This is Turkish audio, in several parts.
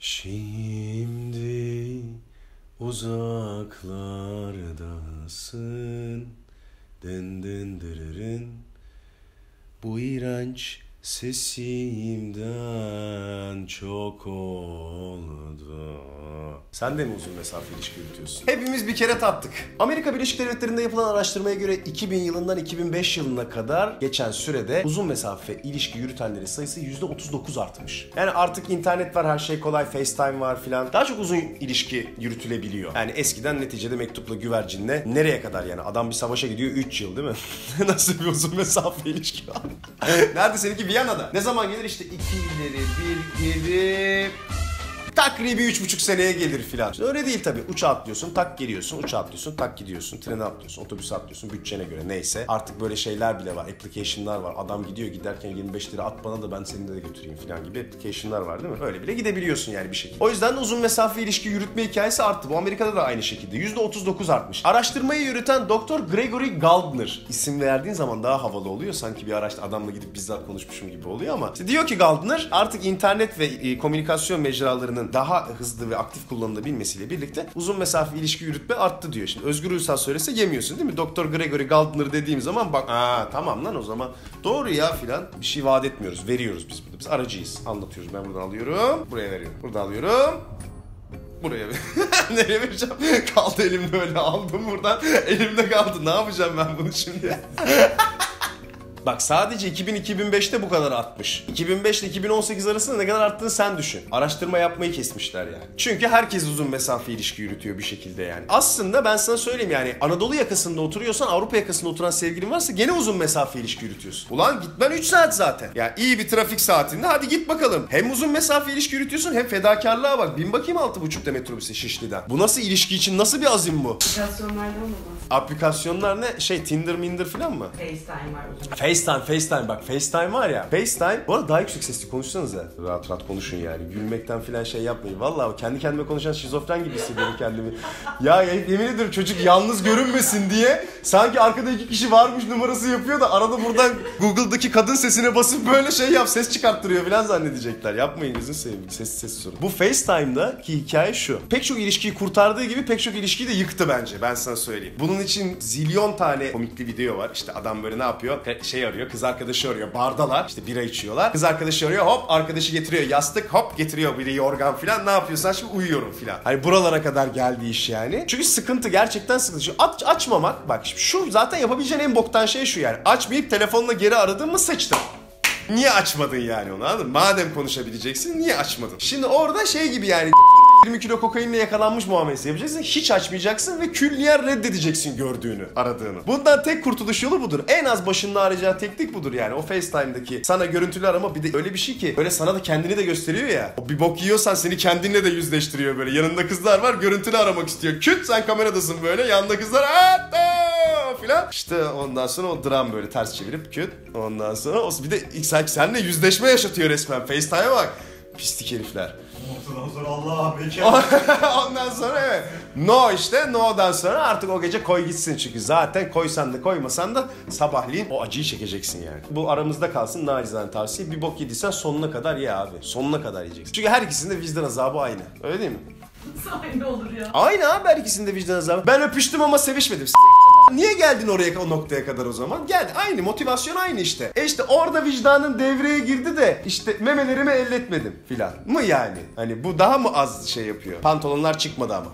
Şimdi uzaklardasın, dın dın dırırın, bu iğrenç sesimden çok oldu. Sen de mi uzun mesafe ilişki yürütüyorsun? Hepimiz bir kere tattık. Amerika Birleşik Devletleri'nde yapılan araştırmaya göre 2000 yılından 2005 yılına kadar geçen sürede uzun mesafe ilişki yürütenlerin sayısı %39 artmış. Yani artık internet var, her şey kolay, FaceTime var filan. Daha çok uzun ilişki yürütülebiliyor. Yani eskiden neticede mektupla, güvercinle nereye kadar yani? Adam bir savaşa gidiyor 3 yıl değil mi? Nasıl bir uzun mesafe ilişki var? Nerede seninki? Viyana'da. Ne zaman gelir? İşte 2 ileri 1 geri... Takribi 3,5 seneye gelir filan. Öyle değil tabii. Uçağa atlıyorsun, tak geliyorsun, uçağa atlıyorsun, tak gidiyorsun, trene atlıyorsun, otobüse atlıyorsun, bütçene göre neyse. Artık böyle şeyler bile var, application'lar var. Adam gidiyor, giderken 25 lira at bana da ben seni de götüreyim filan gibi application'lar var değil mi? Öyle bile gidebiliyorsun yani bir şekilde. O yüzden de uzun mesafe ilişki yürütme hikayesi arttı. Bu Amerika'da da aynı şekilde. %39 artmış. Araştırmayı yürüten Dr. Gregory Galdner. İsim verdiğin zaman daha havalı oluyor. Sanki bir adamla gidip bizzat konuşmuşum gibi oluyor ama. İşte diyor ki Galdner, artık internet ve komünikasyon mecralarının daha hızlı ve aktif kullanılabilmesiyle birlikte uzun mesafe ilişki yürütme arttı diyor. Şimdi Özgür Uysal söylese yemiyorsun değil mi? Dr. Gregory Galdner dediğim zaman bak tamam lan o zaman doğru ya filan, bir şey vaat etmiyoruz, veriyoruz biz burada. Biz aracıyız, anlatıyoruz. Ben buradan alıyorum, buraya veriyorum. Buradan alıyorum, buraya nereye vereceğim? Kaldı elimde, öyle aldım buradan. Elimde kaldı. Ne yapacağım ben bunu şimdi? Bak sadece 2000-2005'te bu kadar artmış. 2005 ile 2018 arasında ne kadar arttığını sen düşün. Araştırma yapmayı kesmişler yani. Çünkü herkes uzun mesafe ilişki yürütüyor bir şekilde yani. Aslında ben sana söyleyeyim yani, Anadolu yakasında oturuyorsan, Avrupa yakasında oturan sevgilin varsa gene uzun mesafe ilişki yürütüyorsun. Ulan gitmen 3 saat zaten. Ya iyi bir trafik saatinde hadi git bakalım. Hem uzun mesafe ilişki yürütüyorsun hem fedakarlığa bak. Bin bakayım 6.5'da metrobüse Şişli'den. Bu nasıl ilişki için, nasıl bir azim bu? Aplikasyonlardan mı? Aplikasyonlar ne? Tinder Minder falan mı? FaceTime var uzun. FaceTime bak, FaceTime var ya. FaceTime, bu arada daha yüksek sesli konuşsanıza. Rahat rahat konuşun yani. Gülmekten falan şey yapmayın. Vallahi kendi kendime konuşan şizofren gibi hissediyorum kendimi. Ya yemin ediyorum, çocuk yalnız görünmesin diye sanki arkada 2 kişi varmış numarası yapıyor da arada buradan Google'daki kadın sesine basıp böyle şey ses çıkarttırıyor falan zannedecekler. Yapmayın gözünü seveyim. Sessiz sorun. Bu FaceTime'daki hikaye şu. Pek çok ilişkiyi kurtardığı gibi pek çok ilişkiyi de yıktı bence. Ben sana söyleyeyim. Bunun için zilyon tane komikli video var. İşte adam böyle ne yapıyor? Arıyor, kız arkadaşı arıyor. Bardalar, işte bira içiyorlar. Kız arkadaşı arıyor, hop arkadaşı getiriyor yastık, hop getiriyor biri yorgan filan. Ne yapıyorsan şimdi uyuyorum filan. Hani buralara kadar geldi iş yani. Çünkü sıkıntı, gerçekten sıkıntı. Şu açmamak, bak şu zaten yapabileceğin en boktan şey şu yani. Açmayıp telefonla geri aradın mı sıçtın. Niye açmadın yani onu, anladın mı? Madem konuşabileceksin niye açmadın? Şimdi orada şey gibi yani 20 kilo kokainle yakalanmış muamelesi yapacaksın. Hiç açmayacaksın ve külliyen reddedeceksin gördüğünü, aradığını. Bundan tek kurtuluş yolu budur. En az başında arayacağı teknik budur yani. O FaceTime'daki sana görüntülü arama, bir de öyle bir şey ki böyle sana da kendini de gösteriyor ya. O bir bok yiyorsan seni kendinle de yüzleştiriyor böyle. Yanında kızlar var, görüntülü aramak istiyor. Küt, sen kameradasın böyle. Yanında kızlar filan. İşte ondan sonra o dram böyle ters çevirip küt. Ondan sonra o bir de sanki seninle yüzleşme yaşatıyor resmen. FaceTime'a bak. Pislik herifler. Ondan sonra Allah belki. Ondan sonra evet. No işte. No'dan sonra artık o gece koy gitsin. Çünkü zaten koysan da koymasan da sabahleyin o acıyı çekeceksin yani. Bu aramızda kalsın, nacizane tavsiye. Bir bok yediysen sonuna kadar ye abi. Sonuna kadar yiyeceksin. Çünkü her ikisinde vicdan azabı aynı. Öyle değil mi? Aynı olur ya. Aynı abi, her ikisinde vicdan azabı. Ben öpüştüm ama sevişmedim. Niye geldin oraya, o noktaya kadar o zaman? Gel. Aynı motivasyon, aynı işte. İşte orada vicdanın devreye girdi de işte memelerimi elletmedim filan mı yani? Hani bu daha mı az şey yapıyor? Pantolonlar çıkmadı ama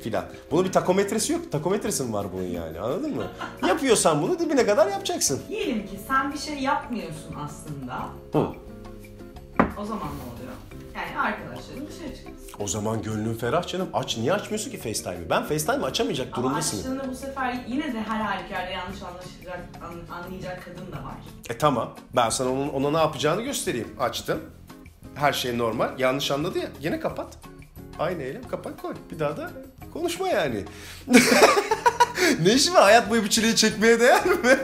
filan. Bunun bir takometresi yok. Takometresi mi var bunun yani, anladın mı? Yapıyorsan bunu dibine kadar yapacaksın. Diyelim ki sen bir şey yapmıyorsun aslında. Hı. O zaman ne oluyor? Yani arkadaşların dışarı çıkıyorsun. O zaman gönlün ferah canım. Aç. Niye açmıyorsun ki FaceTime'ı? Ben FaceTime'ı açamayacak durumdasın. Ama açtığında bu sefer yine de her halükarda yanlış anlayacak kadın da var. Tamam. Ben sana ona ne yapacağını göstereyim. Açtım. Her şey normal. Yanlış anladı ya. Yine kapat. Aynı eylem, kapat koy. Bir daha da konuşma yani. Ne işi var? Hayat boyu bu çileyi çekmeye değer mi?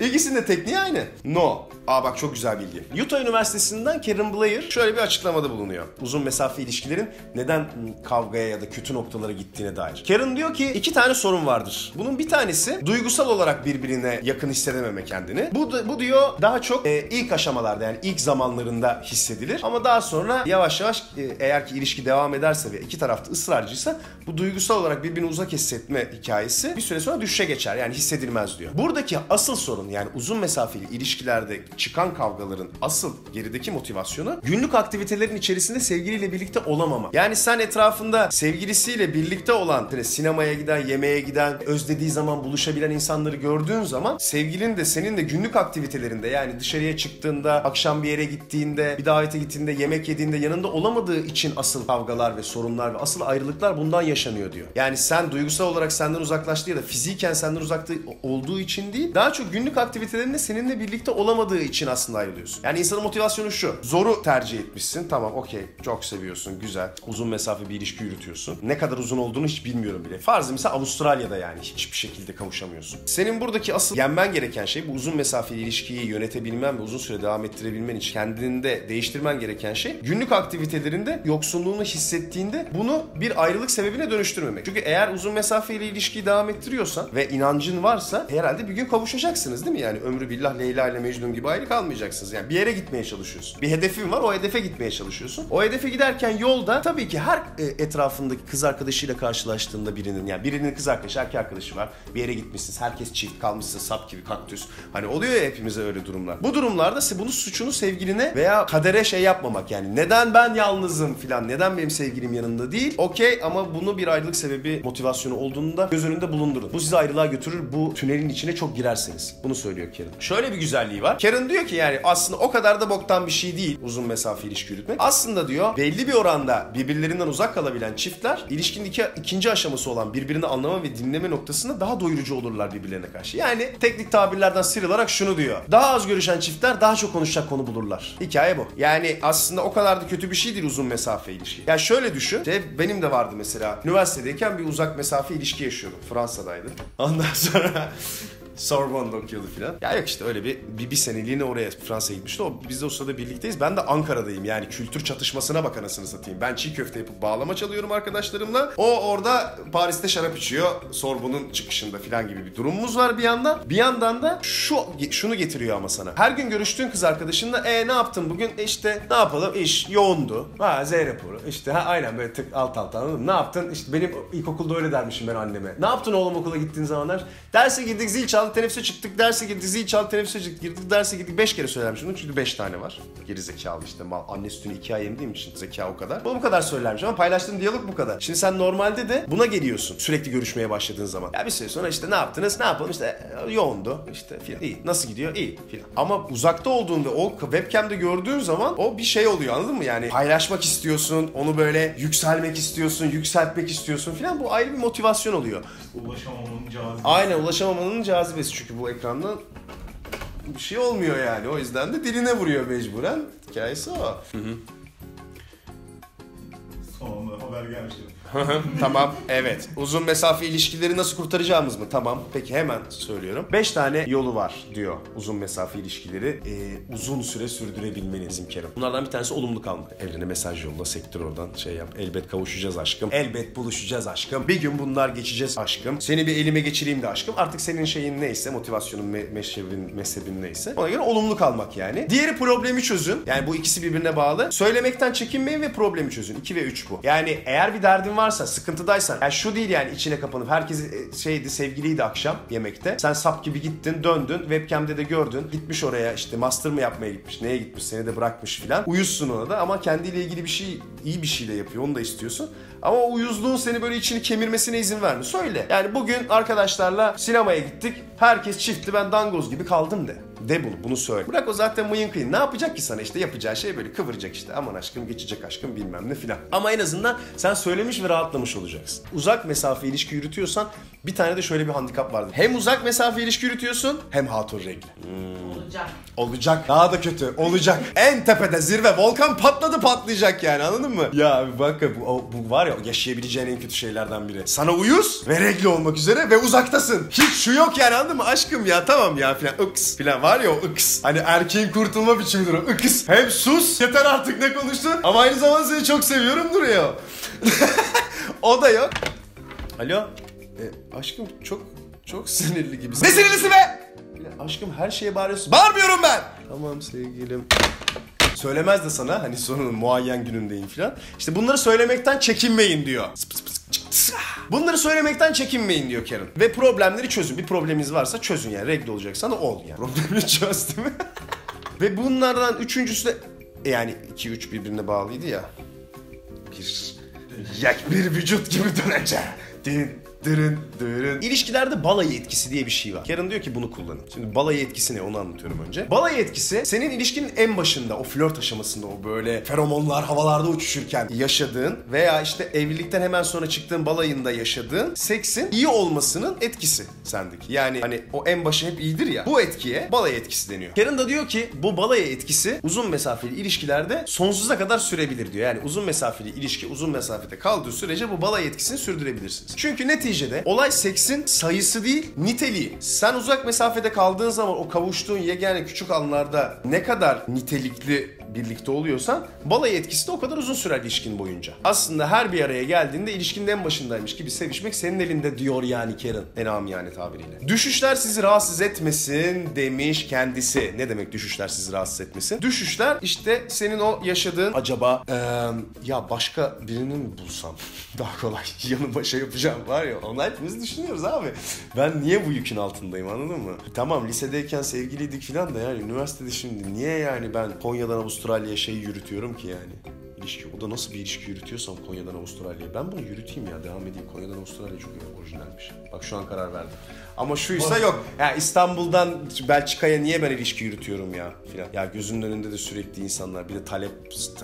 İkisinin de tekniği aynı. No. Bak çok güzel bilgi. Utah Üniversitesi'nden Karen Blair şöyle bir açıklamada bulunuyor. Uzun mesafe ilişkilerin neden kavgaya ya da kötü noktalara gittiğine dair. Karen diyor ki 2 tane sorun vardır. Bunun bir tanesi duygusal olarak birbirine yakın hissedememe kendini. Bu diyor daha çok ilk aşamalarda, yani ilk zamanlarında hissedilir. Ama daha sonra yavaş yavaş eğer ki ilişki devam ederse ve iki tarafta ısrarcıysa bu duygusal olarak birbirini uzak hissetme hikayesi bir süre sonra düşüşe geçer. Yani hissedilmez diyor. Buradaki asıl sorun, yani uzun mesafeli ilişkilerde çıkan kavgaların asıl gerideki motivasyonu günlük aktivitelerin içerisinde sevgiliyle birlikte olamama. Yani sen etrafında sevgilisiyle birlikte olan, sinemaya giden, yemeğe giden, özlediği zaman buluşabilen insanları gördüğün zaman sevgilin de senin de günlük aktivitelerinde, yani dışarıya çıktığında, akşam bir yere gittiğinde, bir davete gittiğinde, yemek yediğinde yanında olamadığı için asıl kavgalar ve sorunlar ve asıl ayrılıklar bundan yaşanıyor diyor. Yani sen duygusal olarak senden uzaklaştı ya da fiziken senden uzakta olduğu için değil, daha çok günlük aktivitelerinde seninle birlikte olamadığı için aslında ayrılıyorsun. Yani insanın motivasyonu şu: zoru tercih etmişsin, tamam, okey, çok seviyorsun, güzel, uzun mesafe bir ilişki yürütüyorsun. Ne kadar uzun olduğunu hiç bilmiyorum bile. Farzı misal Avustralya'da, yani hiçbir şekilde kavuşamıyorsun. Senin buradaki asıl yenmen gereken şey, bu uzun mesafeli ilişkiyi yönetebilmen ve uzun süre devam ettirebilmen için kendinde değiştirmen gereken şey, günlük aktivitelerinde yoksunluğunu hissettiğinde bunu bir ayrılık sebebine dönüştürmemek. Çünkü eğer uzun mesafeli ilişkiyi devam ettiriyorsan ve inancın varsa herhalde bir gün kavuşacaksınız, değil mi? Yani ömrü billah Leyla ile Mecnun gibi ayrı kalmayacaksınız. Yani bir yere gitmeye çalışıyorsun. Bir hedefin var, o hedefe gitmeye çalışıyorsun. O hedefe giderken yolda tabii ki her etrafındaki kız arkadaşıyla karşılaştığında birinin kız arkadaşı, erkek arkadaşı var. Bir yere gitmişsiniz, herkes çift kalmışsın, sap gibi kaktüs. Hani oluyor ya hepimize öyle durumlar. Bu durumlarda bunu suçunu sevgiline veya kadere yapmamak, yani neden ben yalnızım filan, neden benim sevgilim yanında değil, okey, ama bunu bir ayrılık sebebi, motivasyonu olduğunda göz önünde bulundurun. Bu sizi ayrılığa götürür, bu tünelin içine çok girerseniz. Bunu söylüyor Karen. Şöyle bir güzelliği var. Karen diyor ki yani aslında o kadar da boktan bir şey değil uzun mesafe ilişki yürütmek. Aslında diyor belli bir oranda birbirlerinden uzak kalabilen çiftler ilişkinin ikinci aşaması olan birbirini anlama ve dinleme noktasında daha doyurucu olurlar birbirlerine karşı. Yani teknik tabirlerden sıyrılarak şunu diyor: daha az görüşen çiftler daha çok konuşacak konu bulurlar. Hikaye bu. Yani aslında o kadar da kötü bir şey değil uzun mesafe ilişki. Yani şöyle düşün. Benim de vardı mesela. Üniversitedeyken bir uzak mesafe ilişki yaşıyordum. Fransa'daydım. Ondan sonra Sorbonne'da okuyordu filan. Ya yok işte öyle bir seneliğine oraya Fransa'ya gitmişti. Biz de o sırada birlikteyiz. Ben de Ankara'dayım. Yani kültür çatışmasına bak anasını satayım. Ben çiğ köfte yapıp bağlama çalıyorum arkadaşlarımla. O orada Paris'te şarap içiyor. Sorbonne'un çıkışında filan gibi bir durumumuz var bir yandan. Bir yandan da şunu getiriyor ama sana. Her gün görüştüğün kız arkadaşınla ne yaptın bugün? İşte ne yapalım? İş yoğundu. Z raporu. İşte aynen böyle tık alt anladın mı? Ne yaptın? İşte benim ilkokulda öyle dermişim ben anneme. Ne yaptın oğlum okula gittiğin zamanlar? Derse girdik, zil çaldı, teneffüse çıktık, derse girdik, zil çaldı, teneffüse çıktık, girdik, derse girdik. 5 kere söylermişim bunu çünkü 5 tane var. Geri zekalı işte, anne sütünü 2 ay emdiğim için zeka o kadar. Bu kadar söylermişim ama paylaştığım diyalog bu kadar. Şimdi sen normalde de buna geliyorsun sürekli görüşmeye başladığın zaman. Ya bir süre sonra işte ne yaptınız, ne yapalım, işte yoğundu işte filan. İyi, nasıl gidiyor? İyi filan. Ama uzakta olduğunda o webcam'de gördüğün zaman o bir şey oluyor, anladın mı? Yani paylaşmak istiyorsun, onu böyle yükselmek istiyorsun, yükseltmek istiyorsun filan. Bu ayrı bir motivasyon oluyor. Ulaşamamanın cazibesi. Aynen, ulaşamamanın cazibesi çünkü bu ekrandan bir şey olmuyor yani. O yüzden de diline vuruyor mecburen. Hikayesi o. Sonunda haber gelmişti. Tamam, evet. Uzun mesafe ilişkileri nasıl kurtaracağımız mı? Tamam, peki hemen söylüyorum. 5 tane yolu var diyor uzun mesafe ilişkileri uzun süre sürdürebilmeniz imkanı. Bunlardan bir tanesi olumlu kalmak. Evrene mesaj yolla, sektör oradan yap. Elbet kavuşacağız aşkım. Elbet buluşacağız aşkım. Bir gün bunlar geçeceğiz aşkım. Seni bir elime geçireyim de aşkım. Artık senin şeyin neyse, motivasyonun, mezhebin neyse. Ona göre olumlu kalmak yani. Diğeri problemi çözün. Yani bu ikisi birbirine bağlı. Söylemekten çekinmeyin ve problemi çözün. 2 ve 3 bu. Yani eğer bir derdin varsa, sıkıntıdaysan, yani şu değil yani içine kapanıp herkes sevgiliydi akşam yemekte. Sen sap gibi gittin, döndün, webcam'de de gördün. Gitmiş oraya işte master mı yapmaya gitmiş, neye gitmiş, seni de bırakmış filan. Uyuzsun ona da ama kendiyle ilgili bir şey, iyi bir şey de yapıyor, onu da istiyorsun. Ama o uyuzluğun seni böyle içini kemirmesine izin verme. Söyle. Yani bugün arkadaşlarla sinemaya gittik. Herkes çiftti, ben dangoz gibi kaldım de. De bunu söyle. Bırak o zaten mıyın kıyın. Ne yapacak ki sana işte, yapacağı şey böyle kıvıracak işte. Aman aşkım, geçecek aşkım, bilmem ne filan. Ama en azından sen söylemiş ve rahatlamış olacaksın. Uzak mesafe ilişki yürütüyorsan Bir tane de şöyle bir handikap vardı. Hem uzak mesafe ilişki yürütüyorsun hem hatun regli. Olacak. Olacak. Daha da kötü. Olacak. En tepede zirve. Volkan patladı patlayacak yani, anladın mı? Ya bak bu var ya, yaşayabileceğin en kötü şeylerden biri. Sana uyuz ve regli olmak üzere ve uzaktasın. Hiç şu yok yani, anladın mı? Aşkım ya tamam ya filan. Iks filan var ya, o ıks. Hani erkeğin kurtulma biçimidir o. Iks. Hem sus yeter artık ne konuştun, ama aynı zamanda seni çok seviyorum duruyor. O da yok. Alo. Aşkım çok sinirli gibisin. Ne sinirlisi be? Aşkım her şeye bağırıyorsun. Bağırmıyorum ben. Tamam sevgilim. Söylemez de sana hani sonunun muayyen günündeyim filan. İşte bunları söylemekten çekinmeyin diyor. Bunları söylemekten çekinmeyin diyor Karen. Ve problemleri çözün. Bir probleminiz varsa çözün yani. Regl olacaksan da ol yani. Problemini çöz değil mi? Ve bunlardan üçüncüsü de yani 2-3 birbirine bağlıydı ya. Bir vücut gibi döneceğim. Dırın. İlişkilerde balayı etkisi diye bir şey var. Karen diyor ki bunu kullanın. Şimdi balayı etkisi ne, onu anlatıyorum önce. Balayı etkisi senin ilişkinin en başında, o flört aşamasında, o böyle feromonlar havalarda uçuşurken yaşadığın veya işte evlilikten hemen sonra çıktığın balayında yaşadığın seksin iyi olmasının etkisi sendeki. Yani hani o en başı hep iyidir ya. Bu etkiye balayı etkisi deniyor. Karen da diyor ki bu balayı etkisi uzun mesafeli ilişkilerde sonsuza kadar sürebilir diyor. Yani uzun mesafeli ilişki uzun mesafede kaldığı sürece bu balayı etkisini sürdürebilirsiniz. Çünkü neticede olay seksin sayısı değil, niteliği. Sen uzak mesafede kaldığın zaman o kavuştuğun yegane küçük anlarda ne kadar nitelikli birlikte oluyorsan balayı etkisi de o kadar uzun sürer ilişkin boyunca. Aslında her bir araya geldiğinde ilişkinin en başındaymış gibi sevişmek senin elinde diyor yani Karen, en amiyane tabiriyle. Düşüşler sizi rahatsız etmesin demiş kendisi. Ne demek düşüşler sizi rahatsız etmesin? Düşüşler işte senin o yaşadığın acaba ya başka birini mi bulsam daha kolay yanıma şey yapacağım var ya, onu hepimiz düşünüyoruz abi. Ben niye bu yükün altındayım, anladın mı? Tamam lisedeyken sevgiliydik filan da yani üniversitede şimdi niye yani ben Konya'dan Avustralya'ya şey yürütüyorum ki yani? İlişki. O da nasıl bir ilişki yürütüyorsam Konya'dan Avustralya'ya. Ben bunu yürüteyim ya, devam edeyim. Konya'dan Avustralya çok orijinalmiş. Bak şu an karar verdim. Ama şuysa yok. Ya İstanbul'dan Belçika'ya niye ben ilişki yürütüyorum ya filan. Ya gözünün önünde de sürekli insanlar, bir de talep.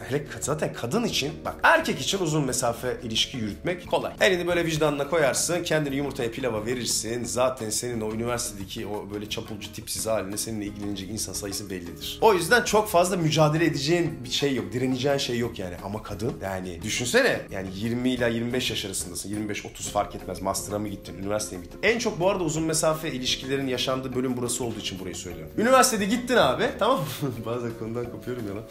Hele zaten kadın için, bak erkek için uzun mesafe ilişki yürütmek kolay. Elini böyle vicdanına koyarsın, kendini yumurtaya pilava verirsin. Zaten senin o üniversitedeki o böyle çapulcu tipsiz haline seninle ilgilenecek insan sayısı bellidir. O yüzden çok fazla mücadele edeceğin bir şey yok. Direneceğin şey yok yani. Ama kadın yani düşünsene yani 20 ile 25 yaş arasındasın. 25-30 fark etmez. Master'a mı gittin, üniversiteye mi gittin? En çok bu arada uzun mesafe ilişkilerin yaşandığı bölüm burası olduğu için burayı söylüyorum. Üniversitede gittin abi, tamam mı? Bazen konudan kopuyorum ya lan.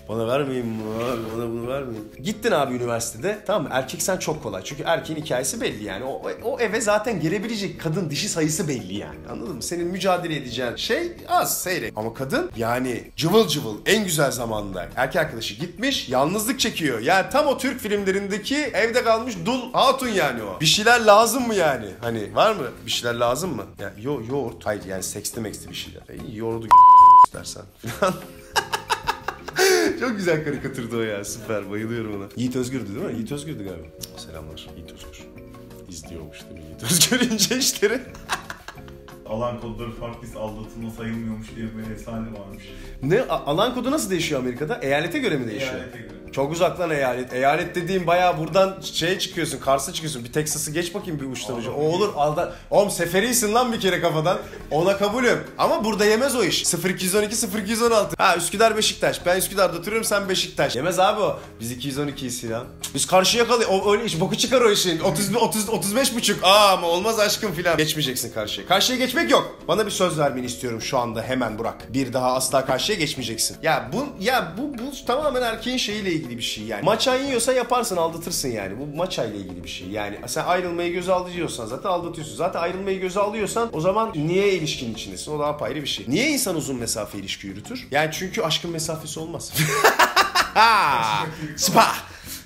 Bana vermeyin bunu abi, bana bunu vermeyin. Gittin abi üniversitede, tamam mı? Erkek sen çok kolay. Çünkü erkeğin hikayesi belli yani. O eve zaten gelebilecek kadın dişi sayısı belli yani. Anladın mı? Senin mücadele edeceğin şey az, seyrek. Ama kadın yani cıvıl cıvıl en güzel zamanda erkek arkadaşı gitmiş, yalnızlık çekiyor. Yani tam o Türk filmlerindeki evde kalmış dul hatun yani o. Bir şeyler lazım mı yani? Hani var mı? Bir şeyler lazım mı? Ya yoğurt. Hayır yani seksli meksli bir şeyler. Yoğurdu istersen falan. Çok güzel karikatürdü o ya. Süper. Bayılıyorum ona. Yiğit Özgür'dü değil mi? Yiğit Özgür'dü galiba. Selamlar. Yiğit Özgür. İzliyormuş değil mi Yiğit Özgür ince işleri? Alan kodları farklıysa aldatılma sayılmıyormuş diye bir efsane varmış. Ne? Alan kodu nasıl değişiyor Amerika'da? Eyalete göre mi değişiyor? Eyalete göre. Çok uzak lan eyalet. Eyalet dediğim bayağı buradan şeye çıkıyorsun, Kars'a çıkıyorsun. Bir Texas'ı geç bakayım bir uçtan uca. O olur. Oğlum seferisin lan bir kere kafadan. Ona kabulüm. Ama burada yemez o iş. 0212 0216. Ha Üsküdar Beşiktaş. Ben Üsküdar'da oturuyorum, sen Beşiktaş. Yemez abi o. Biz 212'yiz lan. Biz karşıya kalıyor. O öyle iş. Boku çıkar o işin. 35,5. Ama olmaz aşkım filan. Geçmeyeceksin karşıya. Karşıya geçmek yok. Bana bir söz vermeni istiyorum şu anda hemen Burak. Bir daha asla karşıya geçmeyeceksin. Bu tamamen erkeğin şeyiyle ilgili bir şey yani. Maçan yiyorsa yaparsın, aldatırsın yani. Bu maçayla ilgili bir şey. Yani sen ayrılmayı göze alıyorsan zaten aldatıyorsun. Zaten ayrılmayı göze alıyorsan o zaman niye ilişkinin içindesin? O da apayrı bir şey. Niye insan uzun mesafe ilişki yürütür? Yani çünkü aşkın mesafesi olmaz. Spa!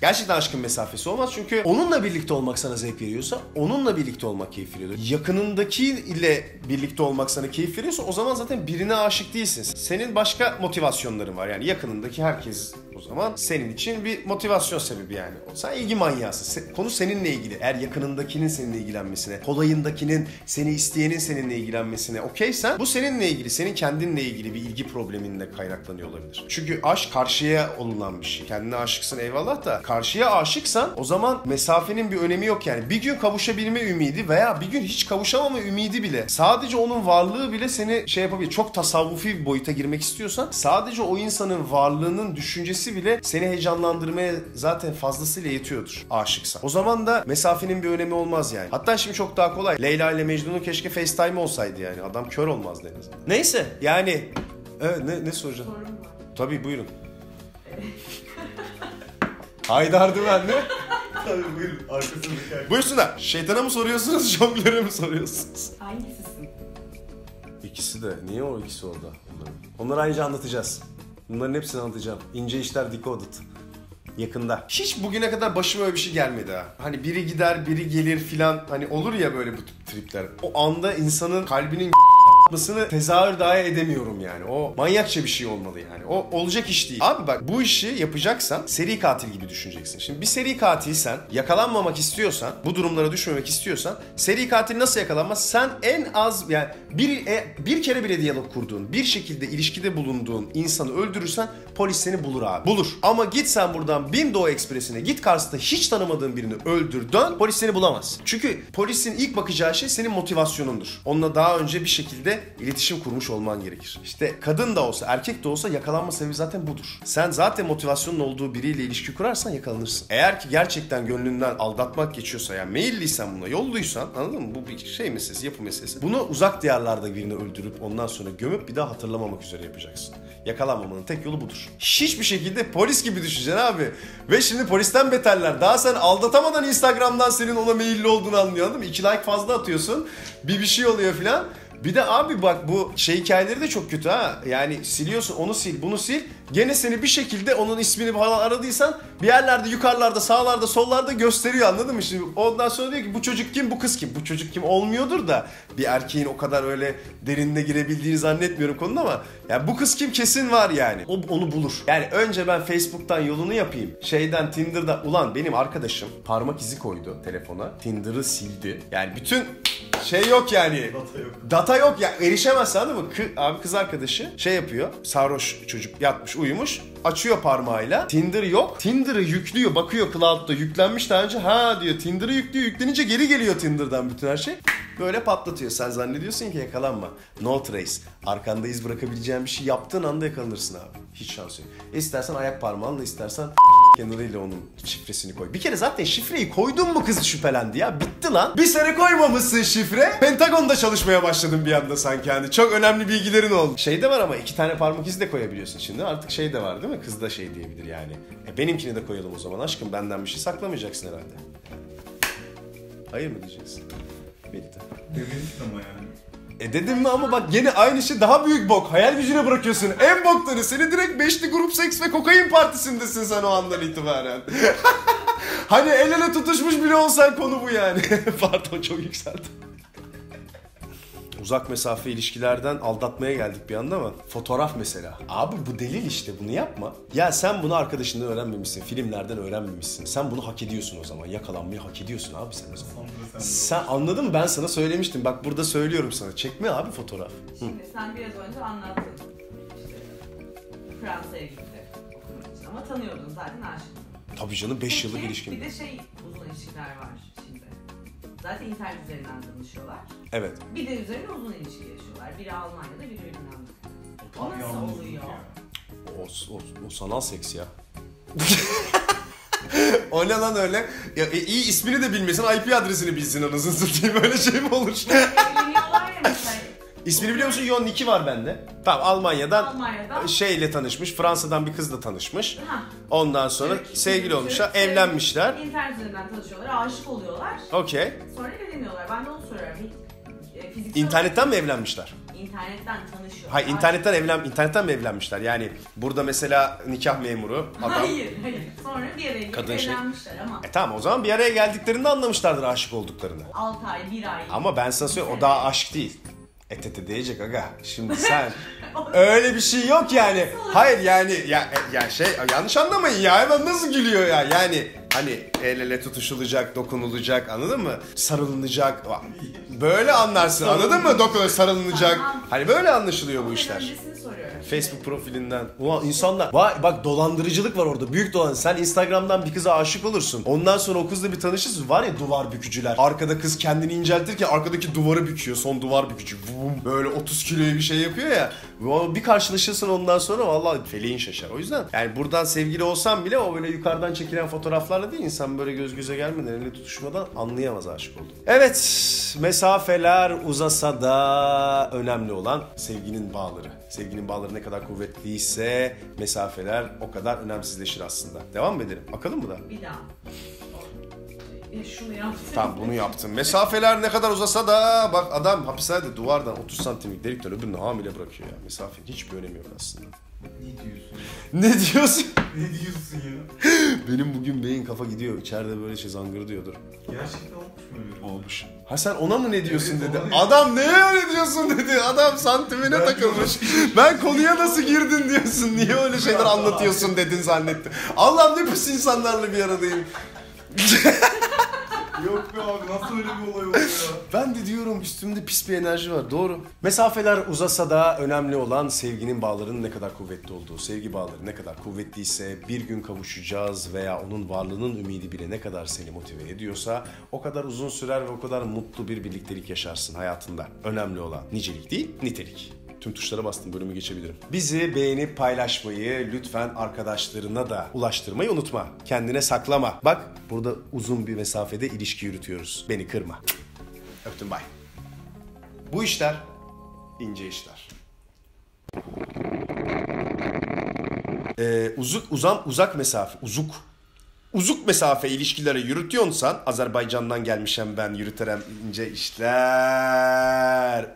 Gerçekten aşkın mesafesi olmaz çünkü onunla birlikte olmak sana zevk veriyorsa onunla birlikte olmak keyif veriyordur. Yakınındakiyle birlikte olmak sana keyif veriyorsa o zaman zaten birine aşık değilsin. Senin başka motivasyonların var yani yakınındaki herkes o O zaman senin için bir motivasyon sebebi yani. Sen ilgi manyağısın. Konu seninle ilgili. Eğer yakınındakinin seninle ilgilenmesine, kolayındakinin, seni isteyenin seninle ilgilenmesine okeysen bu seninle ilgili, senin kendinle ilgili bir ilgi probleminle kaynaklanıyor olabilir. Çünkü aşk karşıya olunan bir şey. Kendine aşıksın eyvallah da karşıya aşıksan o zaman mesafenin bir önemi yok yani. Bir gün kavuşabilme ümidi veya bir gün hiç kavuşamama ümidi bile, sadece onun varlığı bile seni şey yapabilir. Çok tasavvufi bir boyuta girmek istiyorsan sadece o insanın varlığının düşüncesi bile seni heyecanlandırmaya zaten fazlasıyla yetiyordur aşıksan. O zaman da mesafenin bir önemi olmaz yani. Hatta şimdi çok daha kolay. Leyla ile Mecnun'un keşke FaceTime olsaydı yani. Adam kör olmazdı en azından. Neyse yani. Evet ne soracağım? Sorun var. Tabii buyurun. Haydar Dümen ne? Tabii buyurun. Arkasındaki Buyursunlar. Şeytana mı soruyorsunuz, jonglöre mi soruyorsunuz? Hangisisin? İkisi de. Niye o ikisi orada? Onları ayrıca anlatacağız. Bunların hepsini anlatacağım. İnce işler Decoded. Yakında. Hiç bugüne kadar başıma öyle bir şey gelmedi ha. Hani biri gider, biri gelir filan. Hani olur ya böyle bu tripler. O anda insanın kalbinin atmasını tezahür dahi edemiyorum yani. O manyakça bir şey olmalı yani. O olacak iş değil. Abi bak bu işi yapacaksan seri katil gibi düşüneceksin. Şimdi bir seri katilsen, yakalanmamak istiyorsan, bu durumlara düşmemek istiyorsan seri katil nasıl yakalanmaz? Sen en az yani bir kere bile diyalog kurduğun, bir şekilde ilişkide bulunduğun insanı öldürürsen polis seni bulur abi. Bulur. Ama git sen buradan Bin Doğu Ekspresi'ne git, karşısında hiç tanımadığın birini öldür dön, polis seni bulamaz. Çünkü polisin ilk bakacağı şey senin motivasyonundur. Onunla daha önce bir şekilde iletişim kurmuş olman gerekir. İşte kadın da olsa erkek de olsa yakalanma sebebi zaten budur. Sen zaten motivasyonun olduğu biriyle ilişki kurarsan yakalanırsın. Eğer ki gerçekten gönlünden aldatmak geçiyorsa, yani meyilliysen buna, yolluysan, anladın mı? Bu bir şey meselesi, yapı meselesi. Bunu uzak diyarlarda birini öldürüp ondan sonra gömüp bir daha hatırlamamak üzere yapacaksın. Yakalanmamanın tek yolu budur. Hiçbir şekilde polis gibi düşüneceksin abi. Ve şimdi polisten beterler. Daha sen aldatamadan Instagram'dan senin ona meyilli olduğunu anlıyor, anladın mı? 2 like fazla atıyorsun. Bir şey oluyor filan. Bir de abi bak bu şey hikayeleri de çok kötü ha. Yani siliyorsun, onu sil, bunu sil. Gene seni bir şekilde onun ismini falan aradıysan bir yerlerde, yukarılarda, sağlarda, sollarda gösteriyor, anladın mı? Şimdi ondan sonra diyor ki bu çocuk kim, bu kız kim? Bu çocuk kim olmuyordur da bir erkeğin o kadar öyle derinine girebildiğini zannetmiyorum konunun, ama yani bu kız kim kesin var yani. O onu bulur. Yani önce ben Facebook'tan yolunu yapayım. Şeyden, Tinder'da, ulan benim arkadaşım parmak izi koydu telefona. Tinder'ı sildi. Yani bütün şey yok yani. Data yok ya, erişemezsin, anladın mı? Abi kız arkadaşı şey yapıyor. Sarhoş çocuk yatmış, uyumuş. Açıyor parmağıyla. Tinder yok. Tinder'ı yüklüyor. Bakıyor cloud'da yüklenmiş daha önce. Ha diyor, Tinder'ı yüklüyor. Yüklenince geri geliyor Tinder'dan bütün her şey. Böyle patlatıyor. Sen zannediyorsun ki yakalanma. No trace. Arkanda iz bırakabileceğin bir şey yaptığın anda yakalanırsın abi. Hiç şans yok. İstersen ayak parmağınla, istersen kenarıyla onun şifresini koy. Bir kere zaten şifreyi koydun mu kız şüphelendi ya. Bitti lan. Bir sene koymamışsın şifre. Pentagon'da çalışmaya başladın bir anda sanki. Hani çok önemli bilgilerin oldu. Şey de var ama 2 tane parmak izi de koyabiliyorsun şimdi. Artık şey de var değil mi? Kız da şey diyebilir yani. Benimkini de koyalım o zaman aşkım. Benden bir şey saklamayacaksın herhalde. Hayır mı diyeceksin? Bitti. Demiştin ama yani. Dedim mi ama bak gene aynı şey, daha büyük bok. Hayal gücüne bırakıyorsun. En boktanı. Seni direkt beşli grup seks ve kokain partisindesin sen o andan itibaren. Hani el ele tutuşmuş bile olsan konu bu yani. Pardon, çok yükseldi. Uzak mesafe ilişkilerden aldatmaya geldik bir anda ama fotoğraf mesela. Abi bu delil işte, bunu yapma. Ya sen bunu arkadaşından öğrenmemişsin, filmlerden öğrenmemişsin. Sen bunu hak ediyorsun o zaman. Yakalanmayı hak ediyorsun abi sen o zaman. Sen anladın mı? Ben sana söylemiştim. Bak burada söylüyorum sana. Çekme abi fotoğraf. Şimdi sen biraz önce anlattın. İşte Fransa'ya gitti okumak için ama tanıyordun zaten, aşıktın. Tabii canım, 5 yıllık ilişkim. Bir de uzun ilişkiler var şimdi. Zaten internet üzerinden tanışıyorlar. Evet. Bir de üzerine uzun ilişki yaşıyorlar. Biri Almanya'da, biri Yunan'da. O nasıl oluyor? O sanal seks ya. O ne lan öyle? Ya, iyi ismini de bilmesin, IP adresini bilsin, anasını satayım, öyle şey mi olur? Evleniyorlar ya mesela. İsmini biliyor musun? Yon Niki var bende. Tamam, Almanya'dan şeyle tanışmış, Fransa'dan bir kızla tanışmış. Ondan sonra sevgili olmuşlar, evlenmişler. İnternet üzerinden tanışıyorlar, aşık oluyorlar. Okey. Sonra evleniyorlar. Ben de onu soruyorum. İnternetten mi evlenmişler? İnternetten tanışıyorlar. Hayır, internetten mi evlenmişler? Yani burada mesela nikah memuru adam. Hayır. Sonra bir araya gelip kadın evlenmişler ama. Tamam, o zaman bir araya geldiklerinde anlamışlardır aşık olduklarını. 6 ay, 1 ay. Ama ben sana söyleyeyim, o daha aşk değil. Ete değecek aga. Şimdi sen öyle bir şey yok yani. Hayır yani ya şey yanlış anlamayın ya, hemen nasıl gülüyor ya. Yani hani el ele tutuşulacak, dokunulacak, anladın mı? Sarılınacak. Böyle anlarsın, anladın mı? Sarılınacak. Hani böyle anlaşılıyor bu işler. Öncesini soruyorum. Facebook profilinden. Ulan insanlar, bak dolandırıcılık var orada, büyük dolan. Sen Instagram'dan bir kıza aşık olursun. Ondan sonra o kızla bir tanışırsın. Var ya duvar bükücüler. Arkada kız kendini inceltirken arkadaki duvarı büküyor. Son duvar bükücü. Böyle 30 kiloyu bir şey yapıyor ya. Bir karşılaşırsın ondan sonra vallahi feleğin şaşar. O yüzden yani buradan sevgili olsam bile o böyle yukarıdan çekilen fotoğraflarla değil, insan böyle göz göze gelmeden, elle tutuşmadan anlayamaz aşık olduğunu. Evet, mesafeler uzasa da önemli olan sevginin bağları. Sevginin bağları ne kadar kuvvetliyse mesafeler o kadar önemsizleşir aslında. Devam mı edelim? Bakalım mı da? Bir daha. Şunu yaptım. Tamam, bunu yaptım. Mesafeler ne kadar uzasa da bak adam hapishanede duvardan 30 santimlik delikten öbürünü hamile bırakıyor ya. Mesafenin hiçbir önemi yok aslında. Ne diyorsun ya? Ne diyorsun? Ne diyorsun ya? Benim bugün beyin kafa gidiyor. İçeride böyle şey zangır diyordur. Gerçekten olmuş mu öyle? Olmuş. Ha sen ona mı ne diyorsun Evet, dedi. ona Adam neye öyle diyorsun dedi. Adam santimine Ben takılmış. Ben konuya nasıl girdin diyorsun. Niye öyle şeyler anlatıyorsun dedin zannettim. Allah'ım ne pis insanlarla bir aradayım. Yok be abi, nasıl öyle bir olay oldu ya? Ben de diyorum üstümde pis bir enerji var. Doğru. Mesafeler uzasa da önemli olan sevginin bağlarının ne kadar kuvvetli olduğu. Sevgi bağları ne kadar kuvvetliyse, bir gün kavuşacağız veya onun varlığının ümidi bile ne kadar seni motive ediyorsa o kadar uzun sürer ve o kadar mutlu bir birliktelik yaşarsın hayatında. Önemli olan nicelik değil, nitelik. Tüm tuşlara bastım, bölümü geçebilirim. Bizi beğenip paylaşmayı, lütfen arkadaşlarına da ulaştırmayı unutma. Kendine saklama. Bak burada uzun bir mesafede ilişki yürütüyoruz. Beni kırma. Öptüm, bay. Bu işler ince işler. Uzak mesafe ilişkileri yürütüyorsan, Azerbaycan'dan gelmişem ben, yürüterem ince işler.